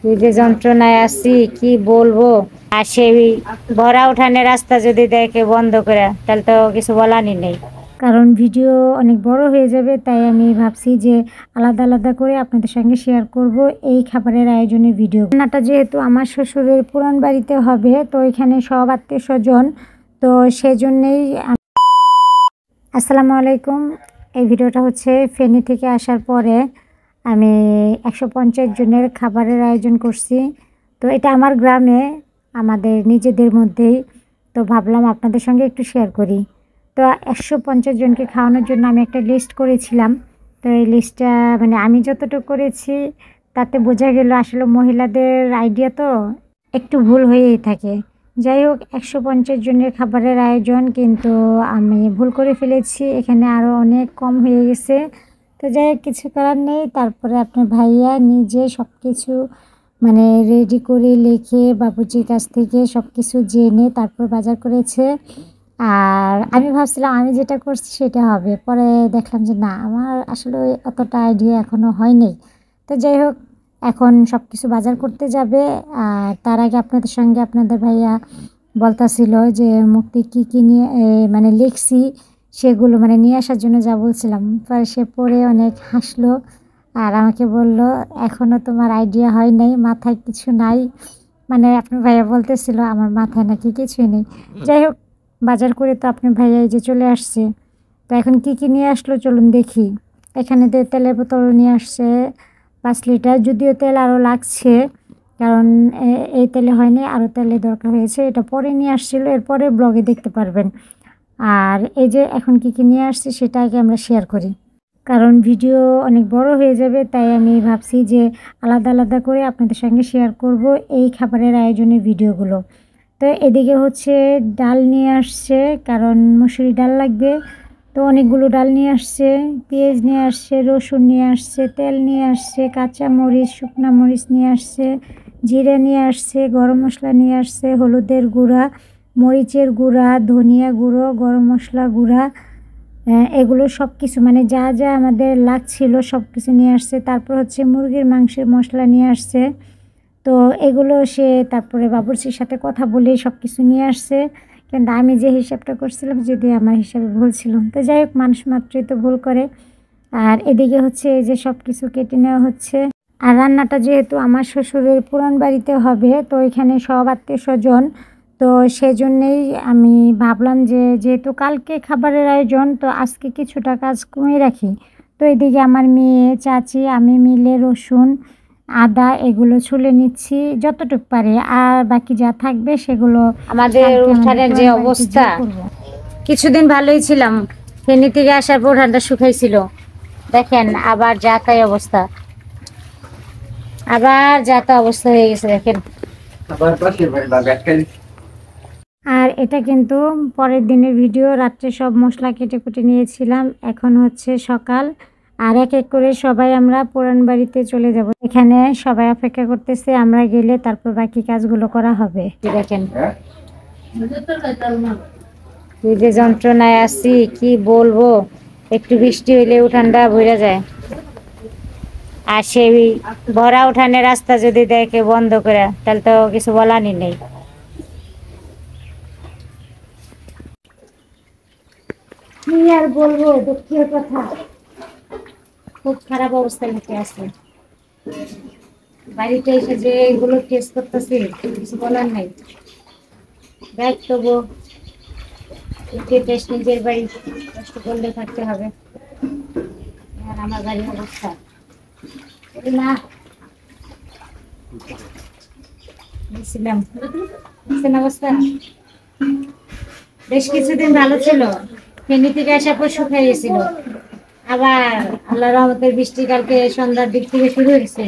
কি যে যন্ত্রণায় আছি কি বলবো। আর সেই ভরা উঠানের রাস্তা যদি দেখে বন্ধ করে তাহলে তো কিছু বলারই নেই, কারণ ভিডিও অনেক বড় হয়ে যাবে। তাই আমি ভাবছি যে আলাদা আলাদা করে আপনাদের সঙ্গে শেয়ার করব এই খাবারের আয়োজনের ভিডিও। রান্নাটা যেহেতু আমার শ্বশুরের পুরান বাড়িতে হবে, তো এখানে সব আত্মীয় স্বজন, তো সেজন্যেই। আসসালামু আলাইকুম। এই ভিডিওটা হচ্ছে ফেনী থেকে আসার পরে আমি 150 জনের খাবারের আয়োজন করছি। তো এটা আমার গ্রামে, আমাদের নিজেদের মধ্যেই। তো ভাবলাম আপনাদের সঙ্গে একটু শেয়ার করি। তো 150 জনকে খাওয়ানোর জন্য আমি একটা লিস্ট করেছিলাম। তো এই লিস্টটা মানে আমি যতটুকু করেছি তাতে বোঝা গেল আসলে মহিলাদের আইডিয়া তো একটু ভুল হয়েই থাকে। যাই হোক, 150 জনের খাবারের আয়োজন, কিন্তু আমি ভুল করে ফেলেছি, এখানে আরও অনেক কম হয়ে গেছে। তো যাই হোক, কিছু করার নেই। তারপরে আপনার ভাইয়া নিজে সব কিছু মানে রেডি করে লিখে বাবুজির কাছ থেকে সব কিছু জেনে তারপর বাজার করেছে। আর আমি ভাবছিলাম আমি যেটা করছি সেটা হবে, পরে দেখলাম যে না, আমার আসলে অতটা আইডিয়া এখনও হয়নি। তো যাই হোক, এখন সব কিছু বাজার করতে যাবে। আর তার আগে আপনাদের সঙ্গে আপনাদের ভাইয়া বলতাছিল যে মুক্তি কী নিয়ে মানে লিখছি সেগুলো মানে নিয়ে আসার জন্য যা বলছিলাম। পরে সে পড়ে অনেক হাসলো আর আমাকে বলল, এখনও তোমার আইডিয়া হয় নাই, মাথায় কিছু নাই। মানে আপনার ভাইয়া বলতেছিল আমার মাথায় নাকি কিছুই নেই। যাই হোক, বাজার করে তো আপনার ভাইয়া এই যে চলে আসছে। তো এখন কী নিয়ে আসলো চলুন দেখি। এখানে তেলের বোতল নিয়ে আসছে 5 লিটার, যদিও তেল আরও লাগছে, কারণ এই তেলে হয়নি, আরও তেলের দরকার হয়েছে। এটা পরে নিয়ে আসছিল, এরপরে ব্লগে দেখতে পারবেন। আর এই যে এখন কী নিয়ে আসছে সেটা আগে আমরা শেয়ার করি, কারণ ভিডিও অনেক বড় হয়ে যাবে। তাই আমি ভাবছি যে আলাদা আলাদা করে আপনাদের সঙ্গে শেয়ার করব এই খাবারের আয়োজনের ভিডিওগুলো। তো এদিকে হচ্ছে ডাল নিয়ে আসছে, কারণ মুসুরি ডাল লাগবে। তো অনেকগুলো ডাল নিয়ে আসছে, পেঁয়াজ নিয়ে আসছে, রসুন নিয়ে আসছে, তেল নিয়ে আসছে, কাঁচা মরিচ, শুকনা মরিচ নিয়ে আসছে, জিরে নিয়ে আসছে, গরম মশলা নিয়ে আসছে, হলুদের গুঁড়া, মরিচের গুঁড়া, ধনিয়া গুঁড়ো, গরম মশলা গুঁড়া, এগুলো সব কিছু মানে যা যা আমাদের লাগছিল সব কিছু নিয়ে আসছে। তারপর হচ্ছে মুরগির মাংসের মশলা নিয়ে আসছে। তো এগুলো সে তারপরে বাবুর্চির সাথে কথা বলে সব কিছু নিয়ে আসছে, কিন্তু আমি যে হিসাবটা করছিলাম যদি আমার হিসাবে ভুল ছিল। তো যাই হোক, মানুষ মাত্রই তো ভুল করে। আর এদিকে হচ্ছে এই যে সব কিছু কেটে নেওয়া হচ্ছে। আর রান্নাটা যেহেতু আমার শ্বশুরের পুরান বাড়িতে হবে, তো এখানে সব আত্মীয় স্বজন, তো সেজন্যেই আমি ভাবলাম যে যেহেতু কালকে খাবারের আয়োজন, তো আজকে কিছুটা কাজ কমিয়ে রাখি। তো এদিকে আমার মেয়ে, চাচি, আমি মিলে রসুন, আদা এগুলো ছুলে নিচ্ছি যতটুকু পারে, আর বাকি যা থাকবে সেগুলো। আমাদের উঠানের যে অবস্থা, কিছুদিন ভালোই ছিলাম, ফেনী থেকে আসার পর উঠানটা শুকাইছিল, দেখেন আবার যা তাই অবস্থা, আবার যা তা অবস্থা হয়ে গেছে দেখেন। আর এটা কিন্তু পরের দিনের ভিডিও, রাত্রে সব মশলা কেটে কুটে নিয়েছিলাম। এখন হচ্ছে সকাল, আর এক এক করে সবাই আমরা পুরান বাড়িতে চলে যাব। এখানে সবাই অপেক্ষা করতেছে, আমরা গেলে তারপর বাকি কাজগুলো করা হবে। দেখেন এই যে যন্ত্রণায় আছি কি বলবো, একটু বৃষ্টি হইলে উঠানটা ভরে যায়। আর সেই ভরা উঠানের রাস্তা যদি দেখে বন্ধ করে তাহলে তো কিছু বলারই নেই। কি আর বলবো, দুঃখের কথা, খুব খারাপ অবস্থার মধ্যে আছে। বাড়িতে এসে যে এগুলো ফেস করতেছি কিছু বলার নাই। দেখ তবু দেশ নিজের বাড়ি, কষ্ট করলে থাকতে হবে। আর আমার বাড়ির অবস্থা না বুঝছিলাম, অবস্থা বেশ কিছুদিন ভালো ছিল, ফেনী থেকে আসার পর শুকিয়ে গেছিল। আবার আল্লাহ রহমতের বৃষ্টি কালকে সন্ধ্যার দিক থেকে শুরু হয়েছে,